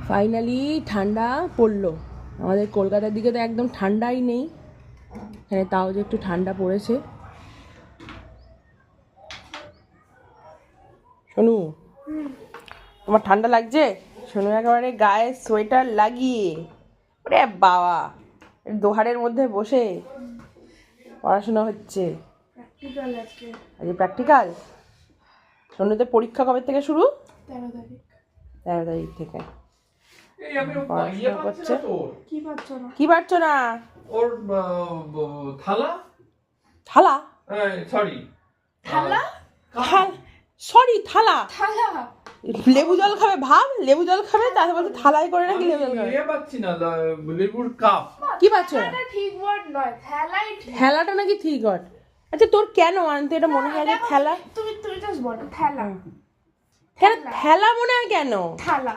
Finally ঠান্ডা পড়লো। আমাদের কলকাতার দিকে তো একদম ঠান্ডাই নেই, এখানে তাও যে একটু ঠান্ডা পড়েছে। শোনু, তোমার ঠান্ডা লাগছে? শোনু একেবারে গায়ে সোয়েটার লাগিয়ে, ওরে বাবা, দোহারের মধ্যে বসে পড়াশোনা হচ্ছে। আজ প্র্যাকটিক্যাল। শোনুতে পরীক্ষা কবে থেকে শুরু? 13 তারিখ থেকে পড়াশোনা করছে। কি পারছো না? ওর থালা থালা, সরি সরি থালা। লেবু জল খাবে, ভাব লেবু জল খাবে, তারপর বলতে থালায় করে নাকি লেবু জল খাবে। পাচ্ছি না, লেবুর কাপ। কি পাচ্ছ না? ঠিক ওয়ার্ড নয়, থালাই ঠিক। থালাটা নাকি ঠিক ওয়ার্ড? আচ্ছা তোর কেন আনতে এটা মনে হয় যে থালা? তুমি জাস্ট বলো থালা। কেন থালা মনে হয় কেন? থালা